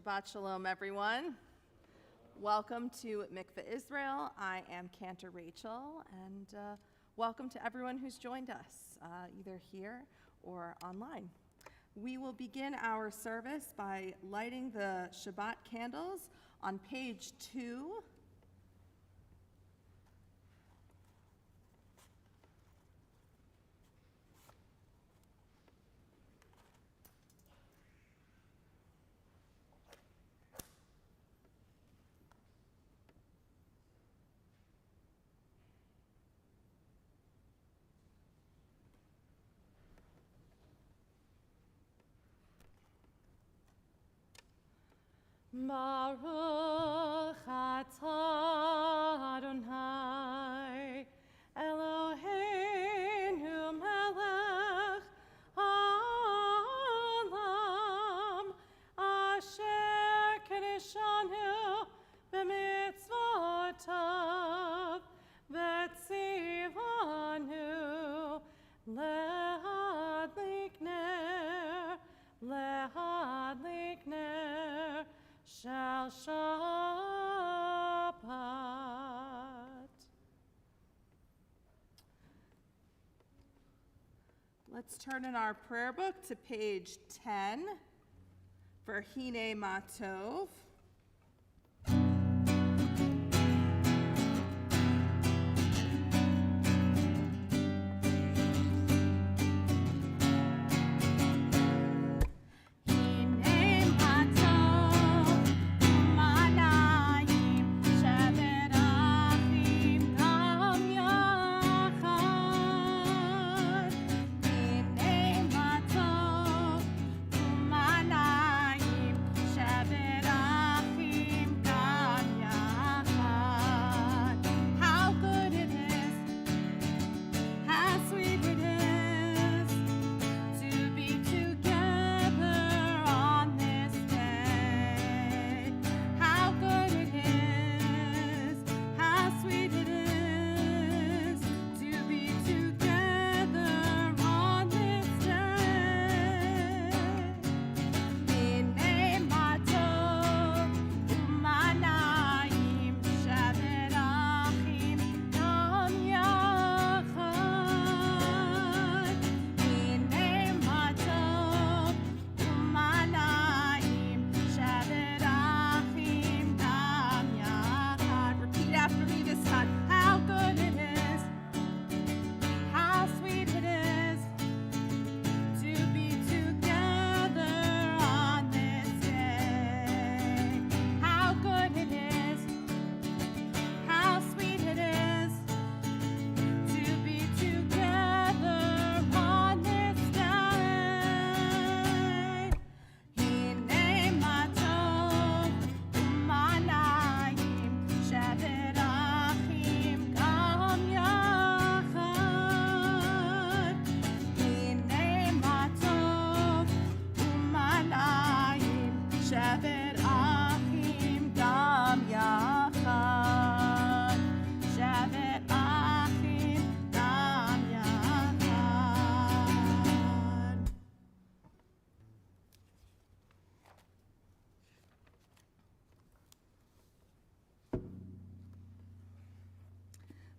Shabbat Shalom, everyone. Welcome to Mickve Israel. I am Cantor Rachel, and welcome to everyone who's joined us, either here or online. We will begin our service by lighting the Shabbat candles on page 2. Baruch atah Adonai Eloheinu melech haolam asher kedeshanu b'mitzvotav v'tzivanu lehadlik ner Shal Shabbat. Let's turn in our prayer book to page 10 for Hine Matov.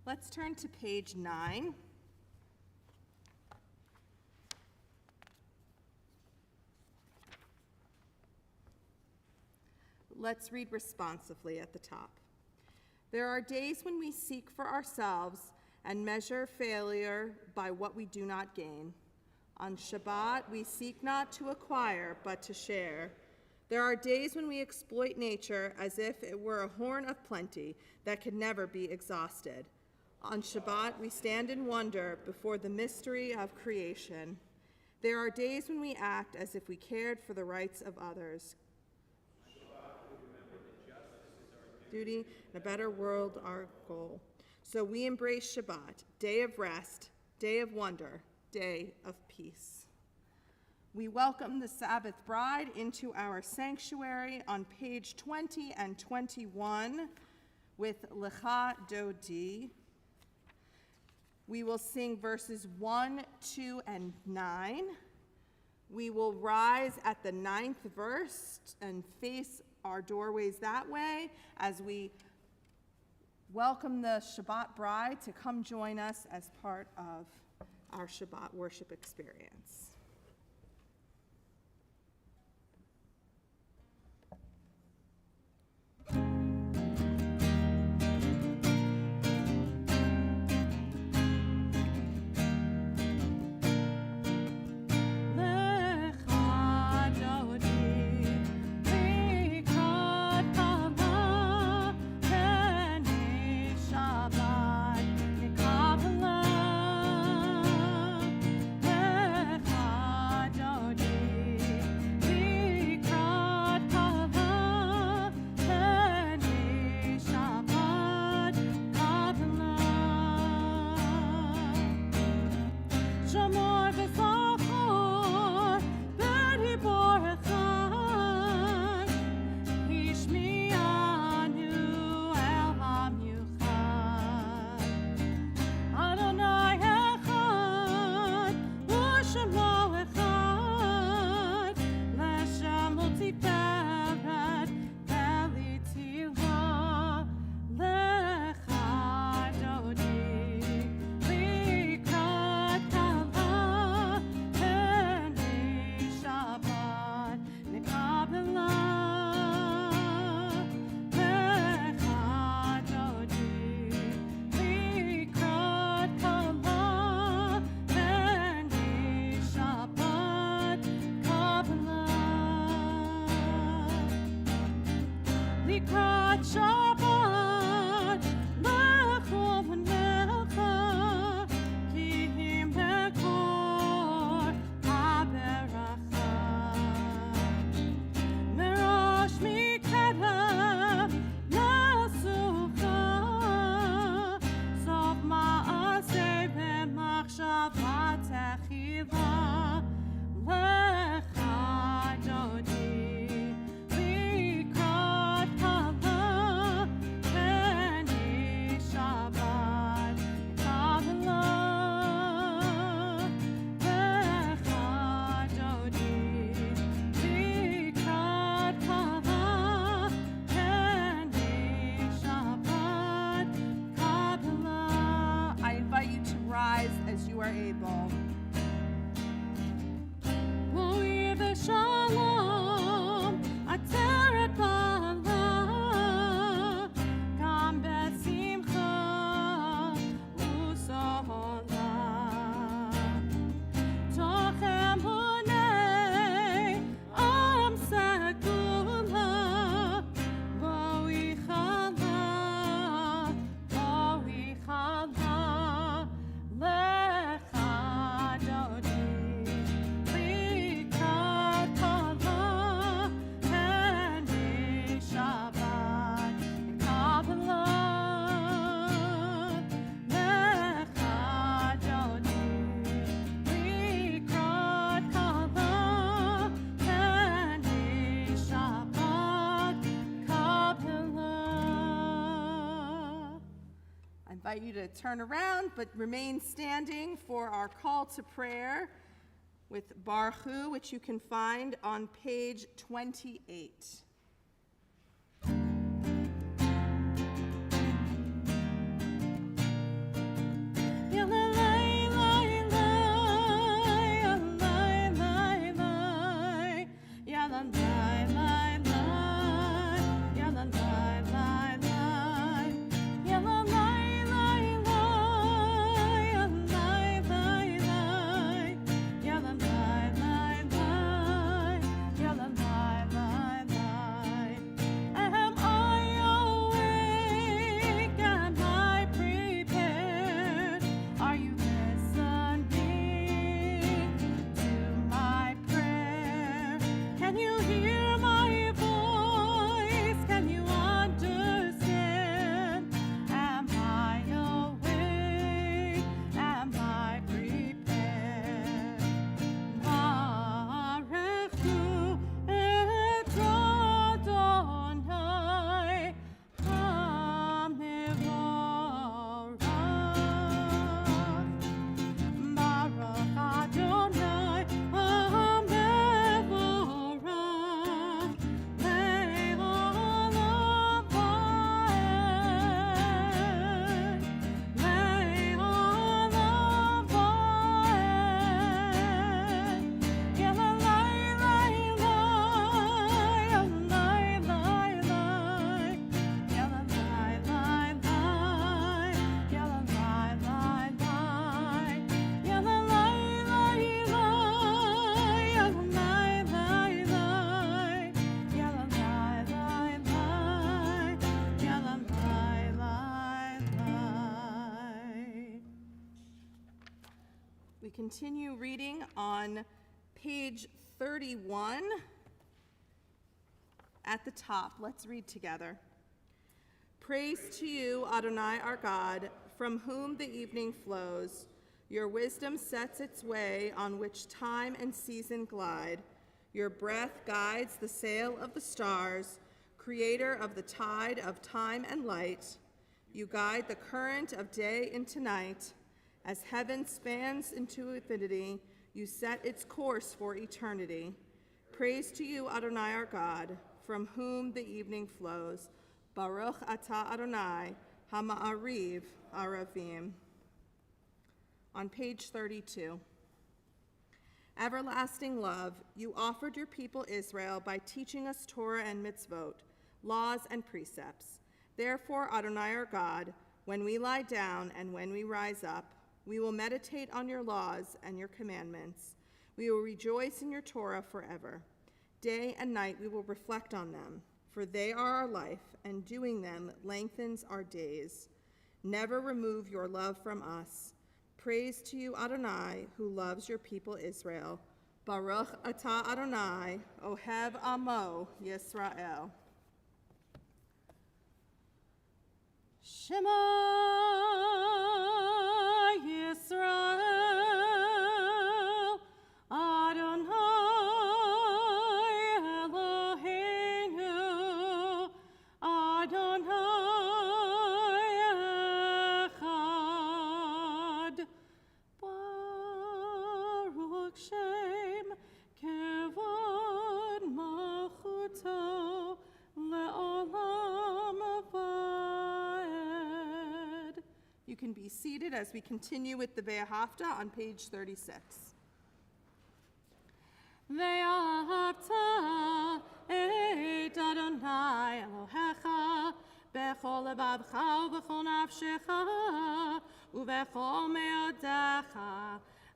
Let's turn to page 9. Let's read responsively at the top. There are days when we seek for ourselves and measure failure by what we do not gain. On Shabbat, we seek not to acquire, but to share. There are days when we exploit nature as if it were a horn of plenty that could never be exhausted. On Shabbat, we stand in wonder before the mystery of creation. There are days when we act as if we cared for the rights of others. On Shabbat, we remember that justice is our Duty and a better world our goal. So we embrace Shabbat, day of rest, day of wonder, day of peace. We welcome the Sabbath bride into our sanctuary on page 20 and 21 with Lecha Dodi. We will sing verses 1, 2, and 9. We will rise at the 9th verse and face our doorways that way as we welcome the Shabbat bride to come join us as part of our Shabbat worship experience. As you are able. Shalom, Ateret Bala, Gam Besimcha, Usohola, Tochem Hunei, Am Segula, Boi Chala, Boi Chala. I invite you to turn around, but remain standing for our call to prayer with Baruch Hu, which you can find on page 28. continue reading on page 31 at the top. Let's read together. Praise to you, Adonai our God, from whom the evening flows. Your wisdom sets its way on which time and season glide. Your breath guides the sail of the stars, creator of the tide of time and light. You guide the current of day into night. As heaven spans into infinity, you set its course for eternity. Praise to you, Adonai our God, from whom the evening flows. Baruch atah Adonai, hama'ariv aravim. On page 32. Everlasting love, you offered your people Israel by teaching us Torah and mitzvot, laws and precepts. Therefore, Adonai our God, when we lie down and when we rise up, we will meditate on your laws and your commandments. We will rejoice in your Torah forever. Day and night we will reflect on them, for they are our life, and doing them lengthens our days. Never remove your love from us. Praise to you, Adonai, who loves your people Israel. Baruch atah Adonai, ohev amo Yisrael. Shema Yisrael, Adonai Eloheinu, Adonai Echad. Baruch Shem Kevod Malchuto Le'olam Vaed. You can be seated as we continue with the Ve'ahavta on page 36. Ve'ahavta et Adonai Elohecha bechol lebavcha ubechol nafshecha ubechol meodecha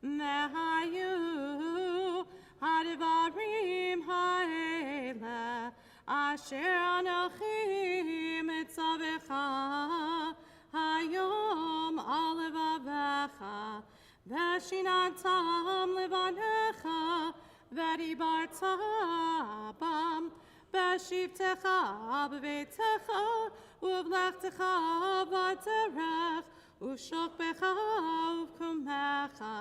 mehayu hadivarim ha'ele asher anochi mitzavecha hayom al levavecha v'shinatam levanecha v'dibarta bam v'shivtecha b'veitecha uvlechtecha v'derech u'shokbecha uvkumecha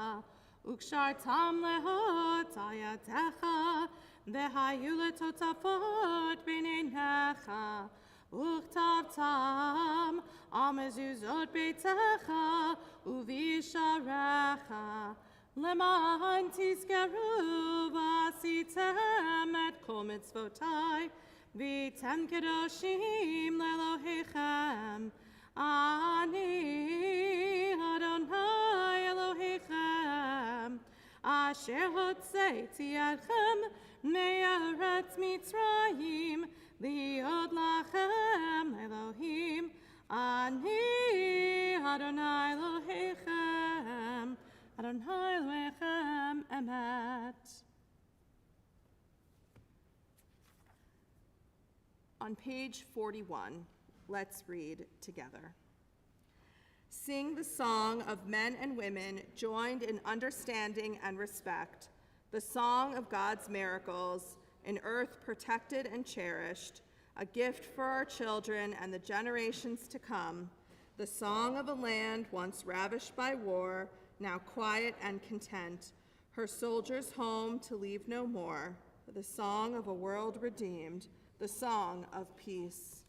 ukshartam lehotayatecha v'hayu letotafot b'neinecha uktavtam al mezuzot beitecha uvisharecha leman tizkeru v'asitem et kol mitzvotai v'tem kedoshim le'Elohechem ani Adonai Elohechem asher hotzeiti etchem me'eretz Mitzrayim li'od lachem Elohim ani Adonai Elohechem Adonai Elohechem emet. On page 41, let's read together. Sing the song of men and women joined in understanding and respect, the song of God's miracles, an earth protected and cherished, a gift for our children and the generations to come, the song of a land once ravished by war, now quiet and content, her soldiers home to leave no more, the song of a world redeemed, the song of peace.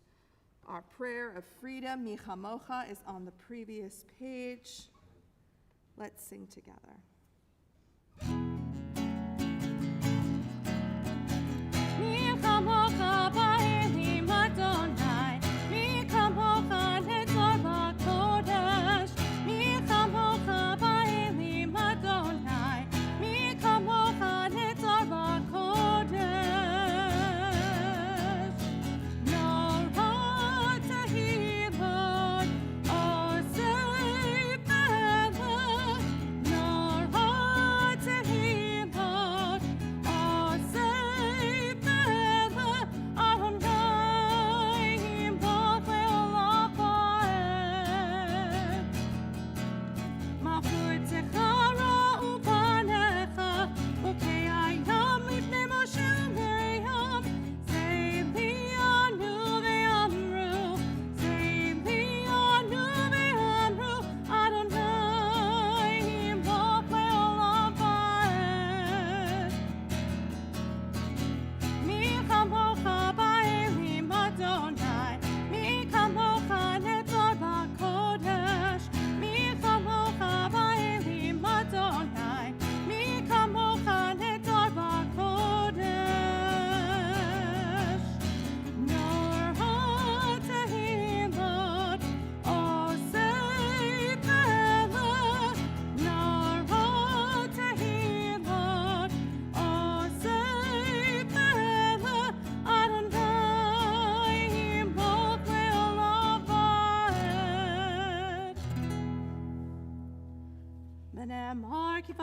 Our prayer of freedom, Michamocha, is on the previous page. Let's sing together. Michamocha ba'elim Adonai, Michamocha netzor ba'kodesh, Michamocha ba'elim Adonai, Michamocha netzor ba'kodesh. Nora tehilot, osei pelech, Nora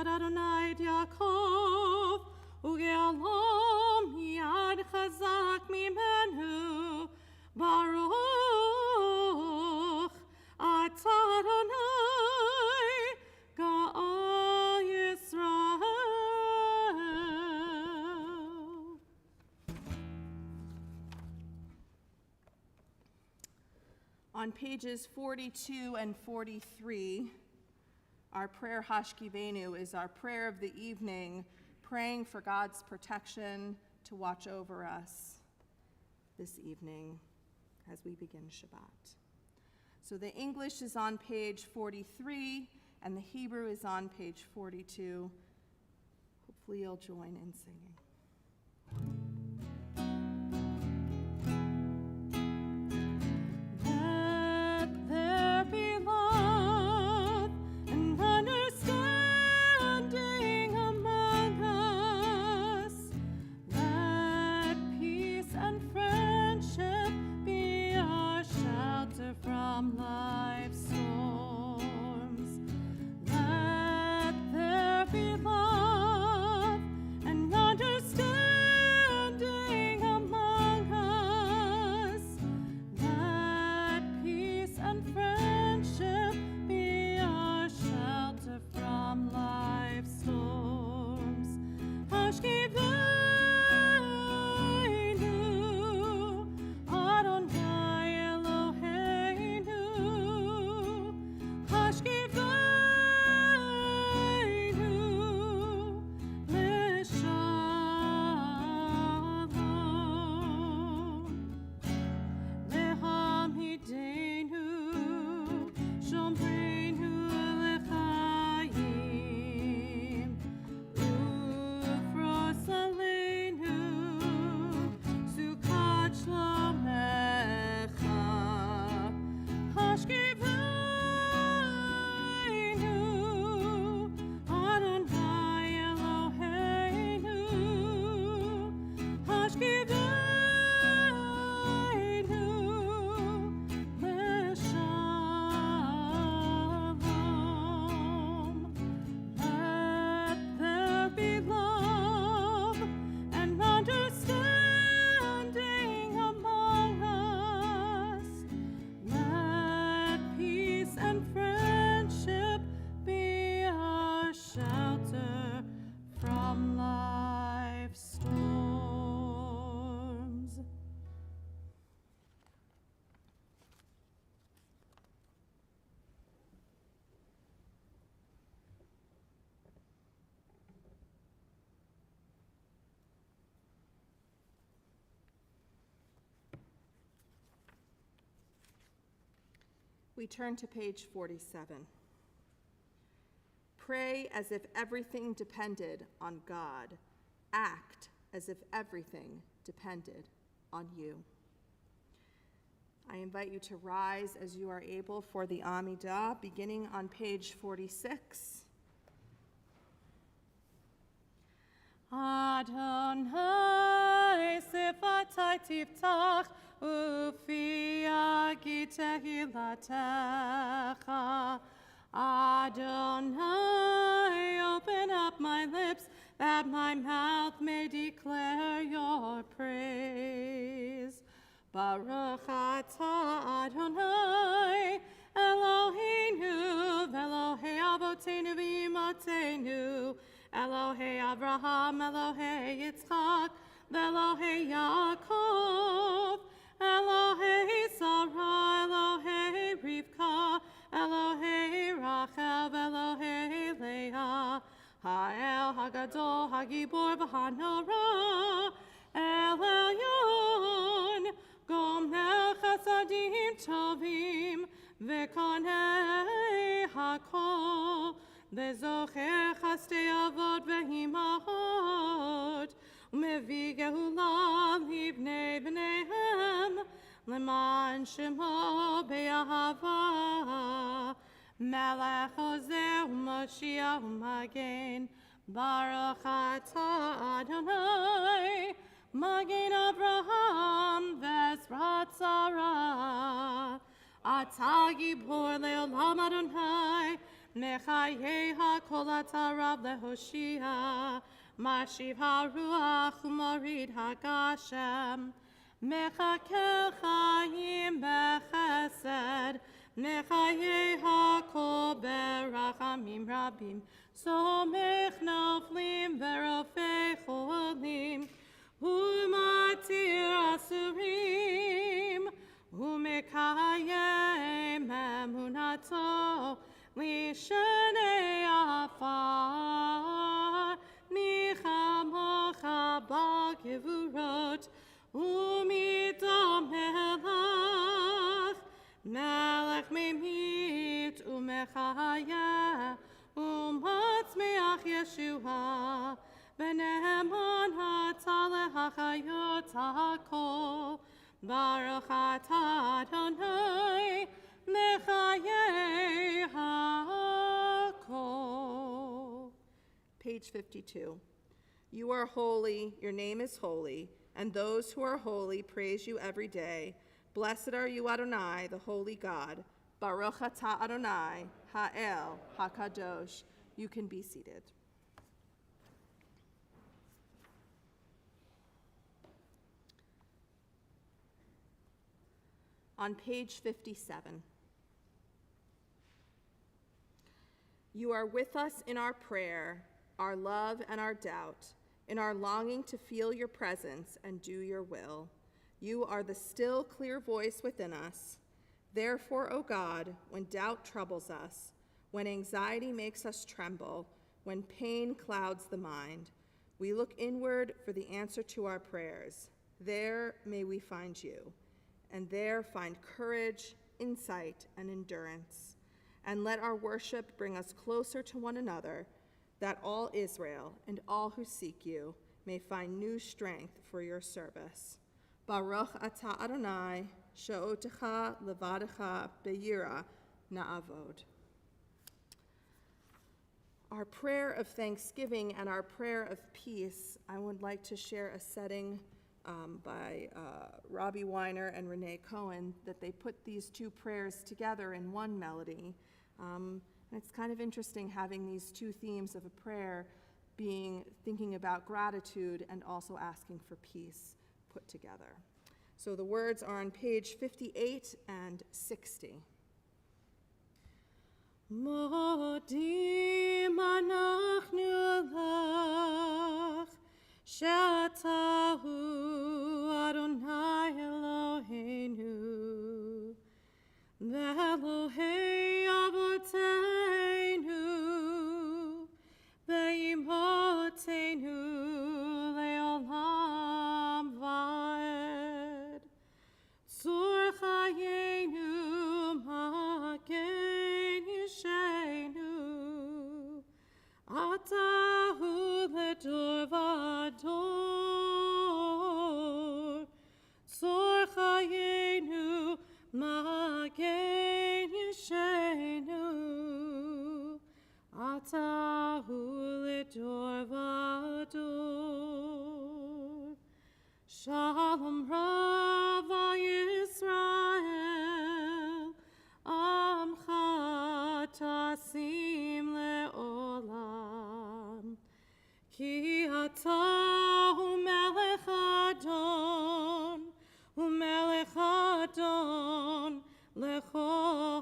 Atzad Adonai et Yaakov, uge'alam yad chazak mimenu, Baruch Atah Adonai Ga'al Yisrael. On pages 42 and 43, our prayer Hashkivenu is our prayer of the evening, praying for God's protection to watch over us this evening as we begin Shabbat. So the English is on page 43 and the Hebrew is on page 42. Hopefully you'll join in singing. Let there be love and understanding among us. Let peace and friendship be our shelter from life's storms. Let there be love and understanding among us. Let peace and friendship be our shelter from life's storms. Hashkivenu, Adonai Eloheinu. Hashkivenu, Lishalom. Lehamidenu, Shomrenu lechayim, Ufros aleinu, Sukkot shlomecha. Hashkivenu, Adonai Eloheinu. Hashkivenu, Leshalom. Let there be love and understanding among us. Let peace and friendship be our shelter from life's storms. We turn to page 47. Pray as if everything depended on God. Act as if everything depended on you. I invite you to rise as you are able for the Amidah, beginning on page 46. Adonai sifatai tiftach ufi agi tehilatecha. Adonai, open up my lips that my mouth may declare your praise. Baruch atah Adonai Eloheinu v'Elohei avotenu v'imotenu Elohei Avraham, Elohei Yitzchak, Elohei Yaakov, Elohei Sarah, Elohei Rivka, Elohei Rachel, Elohei Leah, Ha'el Hagadol, Hagibor v'Hanora, El Elyon, Gomel Chasadim Tovim, V'Konei Hakol, Bezocher chastei avot v'imahot, u'mevi geula livnei bneihem, leman shemo be'ahava, melech ozeh u'mashiach u'magen, baruch atah Adonai, magen Avraham v'ezrat Sarah, atah gibor le'olam Adonai, Mechaye hakol atarav lehoshia, Mashiv haruach umorid hagashem, Mechakel chayim bechesed, Mechaye hakol berachamim rabim, Somech noflim verofei cholim, Umatir asurim, Umekayem emunato, Lishanei afar, Nichamocha bagevurot, Umidam melach, Melech memit umechaya, Umatzmeach Yeshua, Bene'eman hatzaleh hachayot hakol, Baruch atah Adonai, Mechayeh hakol. Page 52. You are holy, your name is holy, and those who are holy praise you every day. Blessed are you, Adonai, the holy God. Baruch atah Adonai, ha'el, hakadosh. You can be seated. On page 57. You are with us in our prayer, our love and our doubt, in our longing to feel your presence and do your will. You are the still, clear voice within us. Therefore, O God, when doubt troubles us, when anxiety makes us tremble, when pain clouds the mind, we look inward for the answer to our prayers. There may we find you, and there find courage, insight, and endurance. And let our worship bring us closer to one another, that all Israel and all who seek you may find new strength for your service. Baruch atah Adonai, she'otecha levadecha beyira na'avod. Our prayer of thanksgiving and our prayer of peace, I would like to share a setting by Robbie Weiner and Renee Cohen, that they put these two prayers together in one melody. And it's kind of interesting having these two themes of a prayer being thinking about gratitude and also asking for peace put together. So the words are on page 58 and 60. Modim anachnu lach, she'ata hu Adonai Eloheinu, ve'Elohei avoteinu, ve'imotenu le'olam va'ed, tzur chayenu magen yishenu, atahu ledor v'ador, tzur chayenu magen yishenu, atahu ledor v'ador. Shalom Rav Yisrael, Amcha tasim le'olam, ki ata hu melech Adon, lecho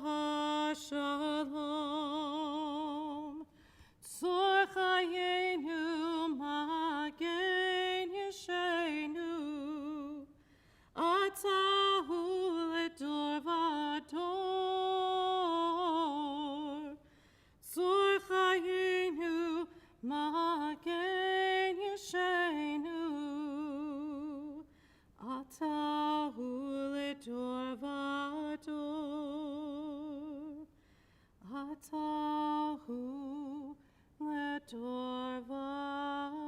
hashalom. Tzor chayenu magen yishenu, atahu ledor v'ador. Tzor chayenu magen yishenu, atahu ledor v'ador. Atahu ledor v'ador.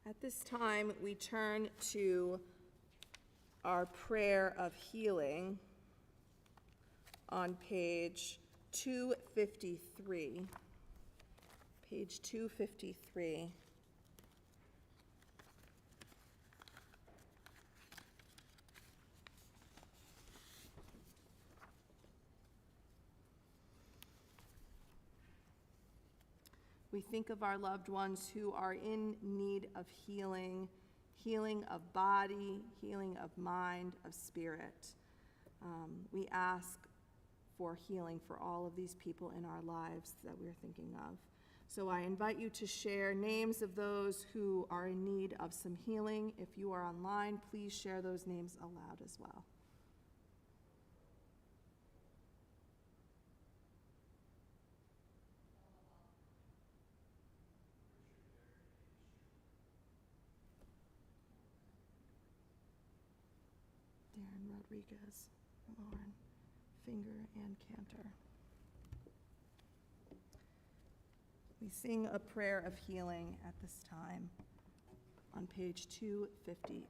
At this time, we turn to our prayer of healing on page 253. Page 253. We think of our loved ones who are in need of healing, healing of body, healing of mind, of spirit. We ask for healing for all of these people in our lives that we're thinking of. So I invite you to share names of those who are in need of some healing. If you are online, please share those names aloud as well. Darren Rodriguez, Lauren Finger, and Cantor. We sing a prayer of healing at this time on page 253.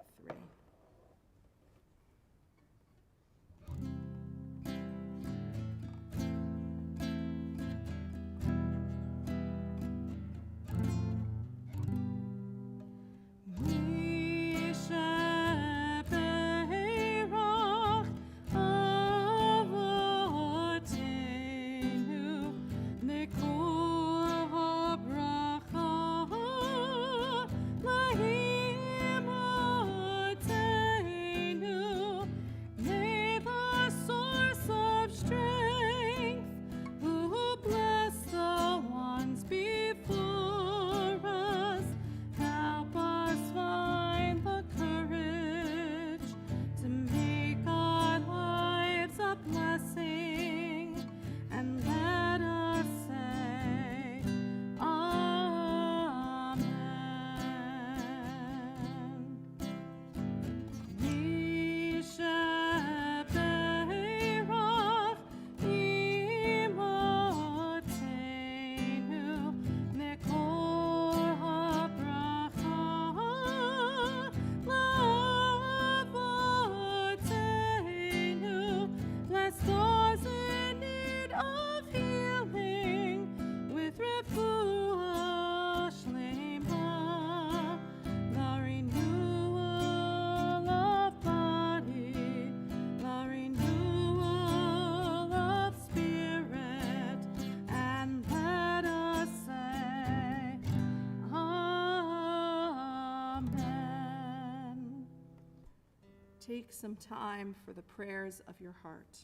Take some time for the prayers of your heart.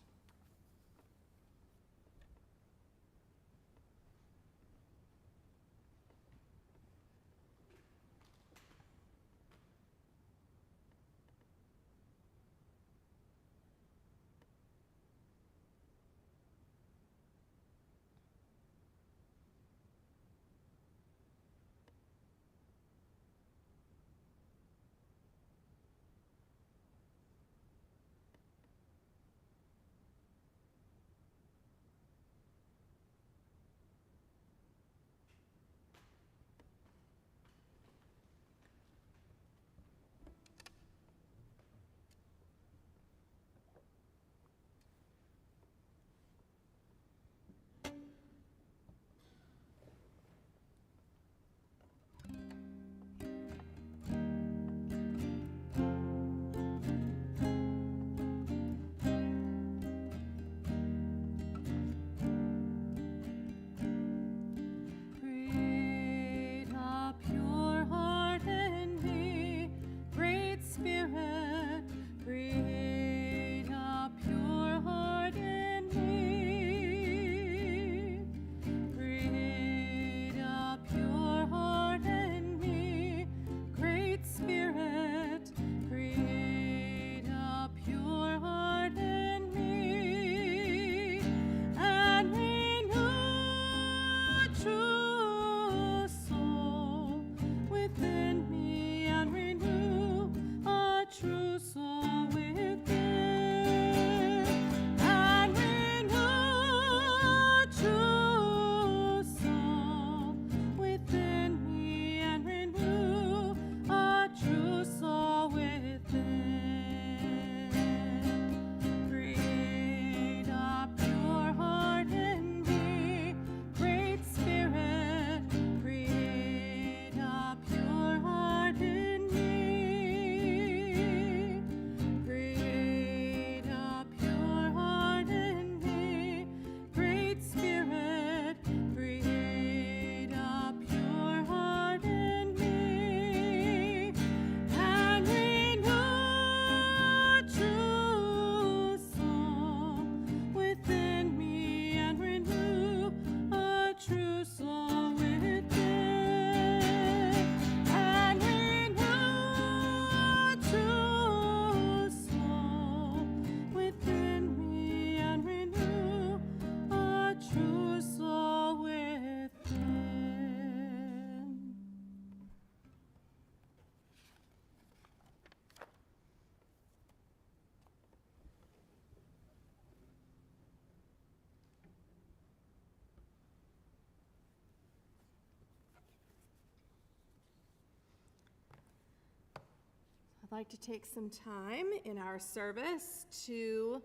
I'd like to take some time in our service to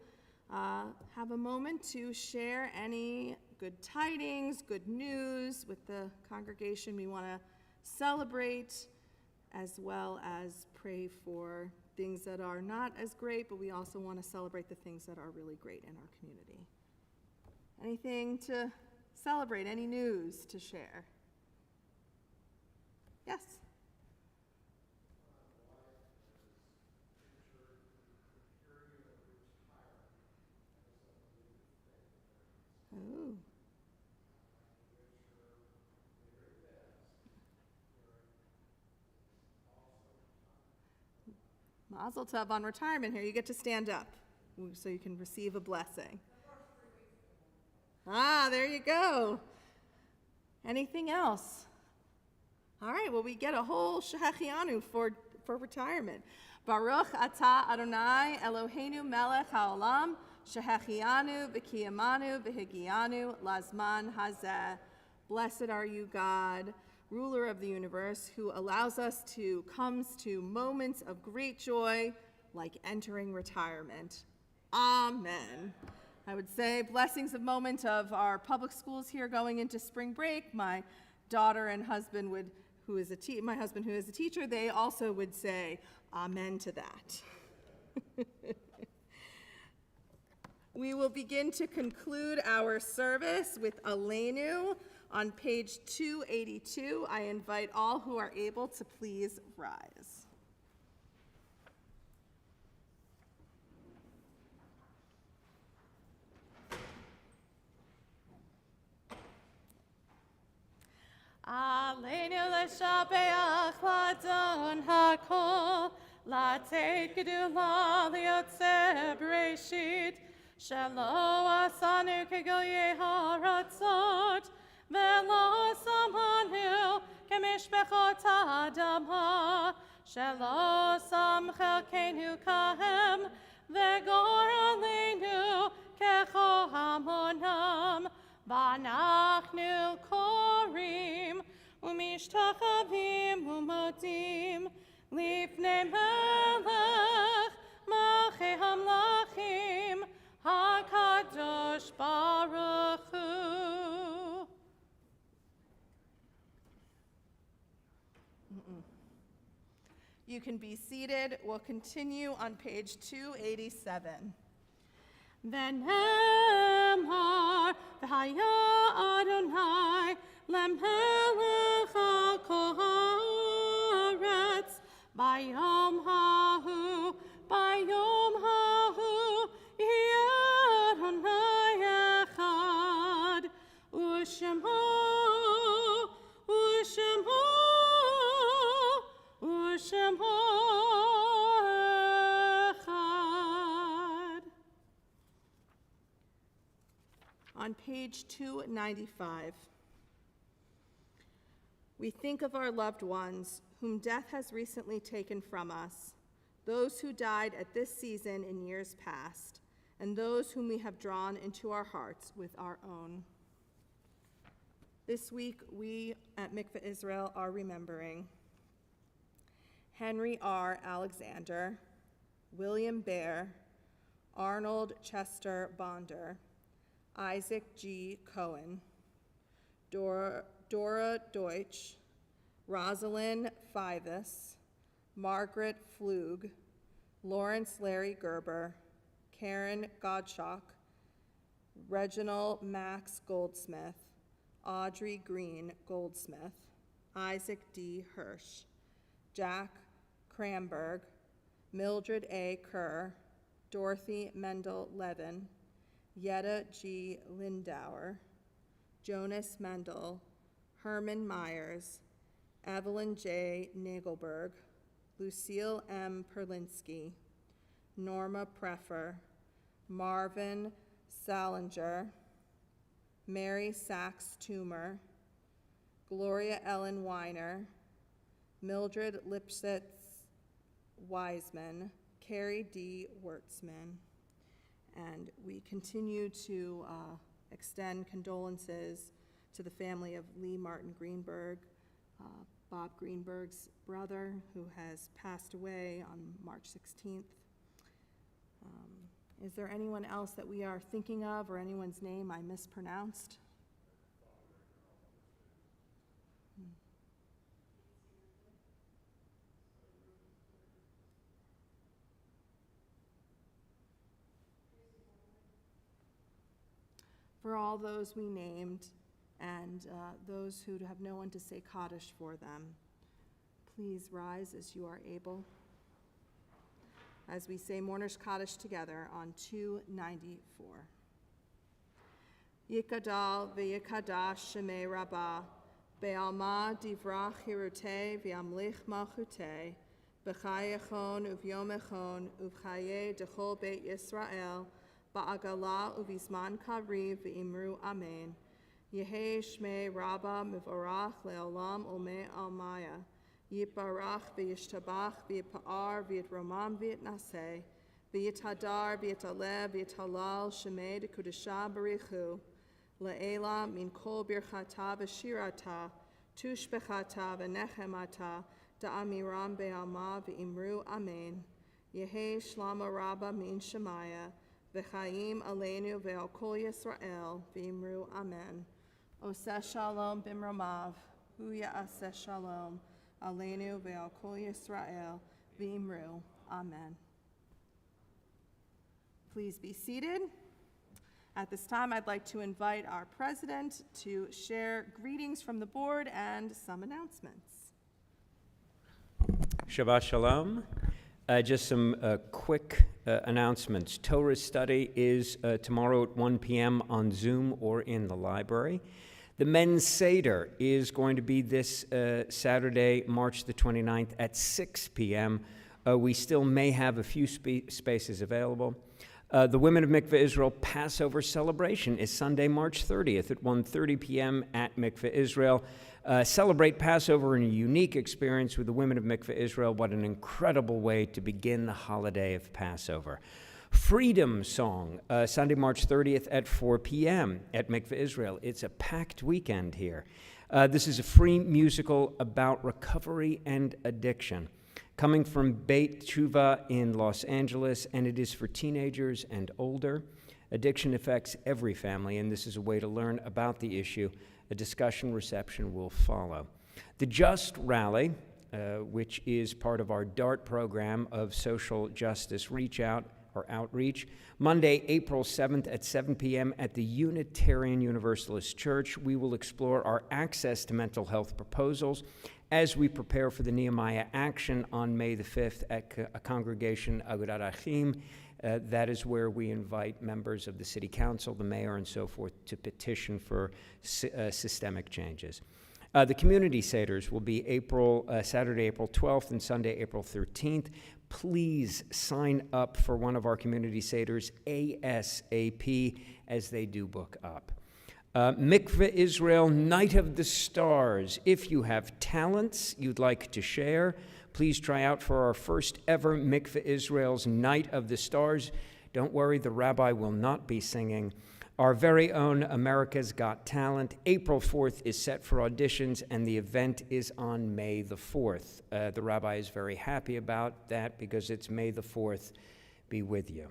have a moment to share any good tidings, good news with the congregation we want to celebrate, as well as pray for things that are not as great, but we also want to celebrate the things that are really great in our community. Anything to celebrate? Any news to share? Yes? Oh. Mazel tov on retirement here. You get to stand up so you can receive a blessing. Ah, there you go. Anything else? All right, well, we get a whole shehechianu for retirement. Baruch atah Adonai Eloheinu melech haolam shehechianu v'kiyamanu v'higianu lazman hazeh. Blessed are you, God, ruler of the universe, who allows us to come to moments of great joy like entering retirement. Amen. I would say blessings of moment of our public schools here going into spring break. My daughter and husband my husband who is a teacher, they also would say amen to that. We will begin to conclude our service with Aleinu on page 282. I invite all who are able to please rise. Aleinu l'shabeach l'adon hakol, l'ateit gedula liyotzeh b'reshit, shelo asanu kegoyei haratzot, velo samanu kemishpechot ha'adama, shelo sam chelkeinu kahem, v'gor aleinu kecho hamonam, v'anachnu korim, umishtachavim umodim, lifnei melech, malchei hamlachim, hakadosh baruch hu. You can be seated. We'll continue on page 287. V'nemar v'haya Adonai lemelech hakol haaretz bayom hahu yeh Adonai echad u'shemo echad. On page 295, we think of our loved ones whom death has recently taken from us, those who died at this season in years past, and those whom we have drawn into our hearts with our own. This week, we at Mickve Israel are remembering Henry R. Alexander, William Bear, Arnold Chester Bonder, Isaac G. Cohen, Dora Deutsch, Rosalind Fivus, Margaret Flug, Lawrence Larry Gerber, Karen Godshock, Reginald Max Goldsmith, Audrey Green Goldsmith, Isaac D. Hirsch, Jack Cranberg, Mildred A. Kerr, Dorothy Mendel Levin, Yetta G. Lindauer, Jonas Mendel, Herman Myers, Evelyn J. Nagelberg, Lucille M. Perlinsky, Norma Preffer, Marvin Salinger, Mary Sachs Toomer, Gloria Ellen Weiner, Mildred Lipsitz Wiseman, Carrie D. Wertzman. And we continue to extend condolences to the family of Lee Martin Greenberg, Bob Greenberg's brother, who has passed away on March 16th. Is there anyone else that we are thinking of, or anyone's name I mispronounced? For all those we named, and those who have no one to say Kaddish for them, please rise as you are able, as we say Mourner's Kaddish together on 294. Yikadal v'yikadash shemei rabbah, be'alma divrach hirute v'yamlich malchute, b'chai echon uv'yom echon uv'chaye dechol beit Yisrael, ba'agala uv'izman kariv v'imru amen. Yehei shmei rabbah mivorach le'olam umei almaya. Yiparach v'yishtabach v'yipa'ar v'yitromam v'yitnaseh v'yithadar v'yitalev v'yitalal shemei dekudesha barichu le'ela min kol birchata v'shirata tushbechata v'nechemata da'amiram be'alma v'imru amen. Yehei shlama rabba min shemaya v'chaim aleinu ve'al kol Yisrael v'imru amen. Oseh shalom bimromav hu ya'aseh shalom Aleinu ve'al kol Yisrael v'imru. Amen. Please be seated. At this time, I'd like to invite our president to share greetings from the board and some announcements. Shabbat Shalom. Just some quick announcements. Torah study is tomorrow at 1 p.m. on Zoom or in the library. The Men's Seder is going to be this Saturday, March the 29th at 6 p.m. We still may have a few spaces available. The Women of Mickve Israel Passover celebration is Sunday, March 30th at 1:30 p.m. at Mickve Israel. Celebrate Passover in a unique experience with the Women of Mickve Israel. What an incredible way to begin the holiday of Passover. Freedom Song, Sunday, March 30th at 4 p.m. at Mickve Israel. It's a packed weekend here. This is a free musical about recovery and addiction, coming from Beit Tshuva in Los Angeles, and it is for teenagers and older. Addiction affects every family, and this is a way to learn about the issue. A discussion reception will follow. The Just Rally, which is part of our DART program of social justice outreach, Monday, April 7th at 7 p.m. at the Unitarian Universalist Church. We will explore our access to mental health proposals as we prepare for the Nehemiah Action on May the 5th at Congregation Agudat Achim. That is where we invite members of the city council, the mayor, and so forth to petition for systemic changes. The community seders will be Saturday, April 12th and Sunday, April 13th. Please sign up for one of our community seders ASAP as they do book up. Mickve Israel Night of the Stars. If you have talents you'd like to share, please try out for our first ever Mickve Israel's Night of the Stars. Don't worry, the rabbi will not be singing. Our very own America's Got Talent. April 4th is set for auditions, and the event is on May the 4th. The rabbi is very happy about that because it's May the 4th. Be with you.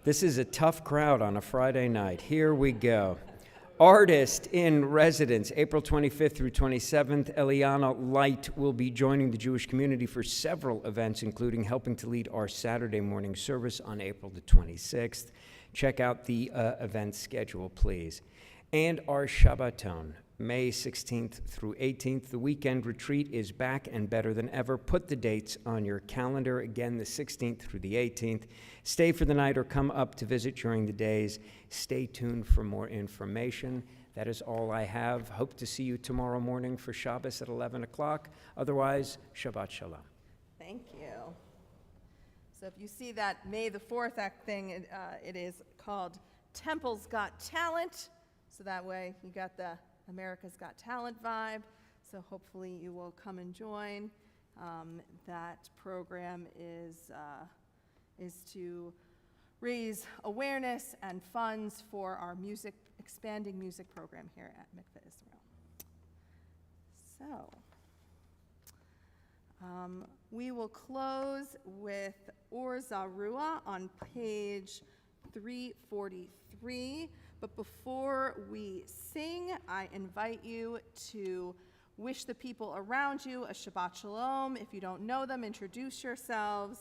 This is a tough crowd on a Friday night. Here we go. Artist in Residence, April 25th through 27th, Eliana Light will be joining the Jewish community for several events, including helping to lead our Saturday morning service on April the 26th. Check out the event schedule, please. And our Shabbaton, May 16th through 18th. The weekend retreat is back and better than ever. Put the dates on your calendar. Again, the 16th through the 18th. Stay for the night or come up to visit during the days. Stay tuned for more information. That is all I have. Hope to see you tomorrow morning for Shabbos at 11 o'clock. Otherwise, Shabbat Shalom. Thank you. So if you see that May the 4th thing, it is called Temple's Got Talent. So that way you got the America's Got Talent vibe. So hopefully you will come and join. That program is to raise awareness and funds for our expanding music program here at Mickve Israel. So, we will close with Or Zarua on page 343. But before we sing, I invite you to wish the people around you a Shabbat Shalom. If you don't know them, introduce yourselves.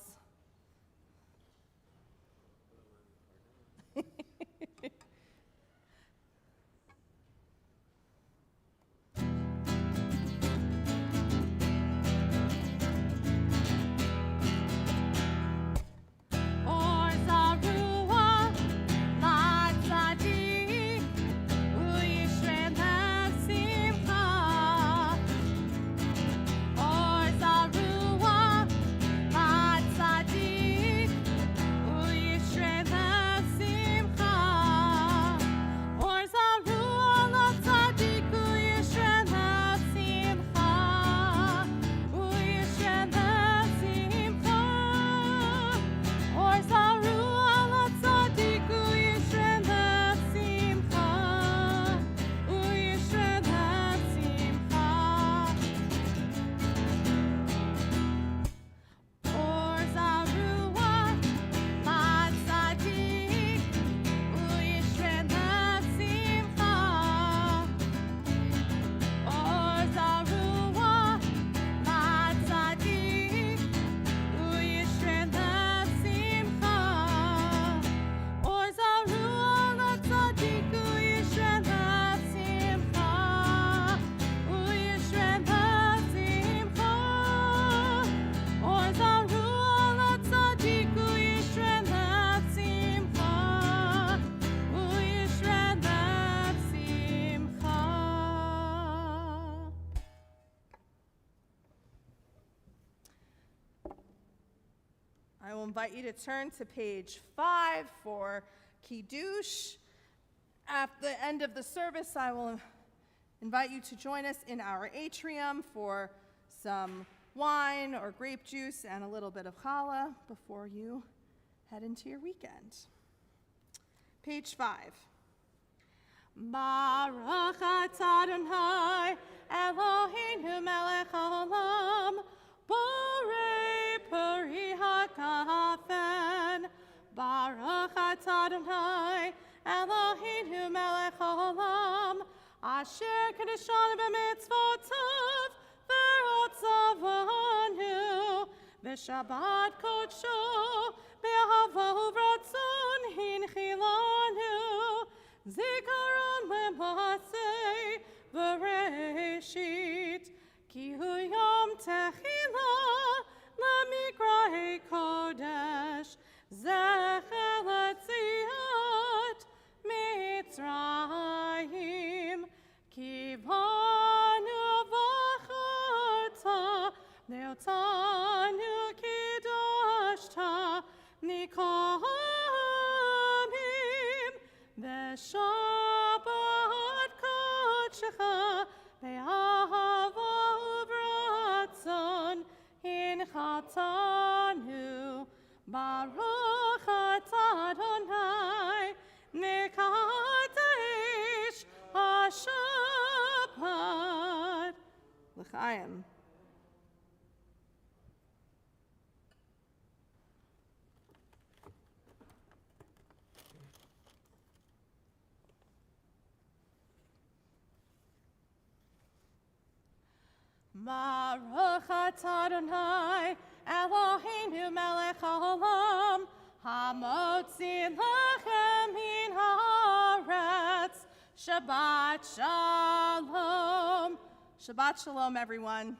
I will invite you to turn to page 5 for Kiddush. At the end of the service, I will invite you to join us in our atrium for some wine or grape juice and a little bit of challah before you head into your weekend. Page 5. Baruch atah Adonai Eloheinu melech haolam borei peri hakafen. Baruch atah Adonai Eloheinu melech haolam asher kedeshanu b'mitzvotav v'rotzavanu v'shabbat kodsho be'ahava u'vratzon hinchilanu Zikaron lemasei v'reshit ki hu yom techila lemikrahei kodesh zecher letziat Mitzrayim ki vanu v'charta neotanu kiddashta nikomim V'shabbat kodshecha be'ahava u'vratzon hinchatanu Baruch atah Adonai mekadesh haShabbat. L'chaim. Baruch atah Adonai Eloheinu melech haolam hamotzi lechem min haaretz. Shabbat shalom. Shabbat shalom, everyone.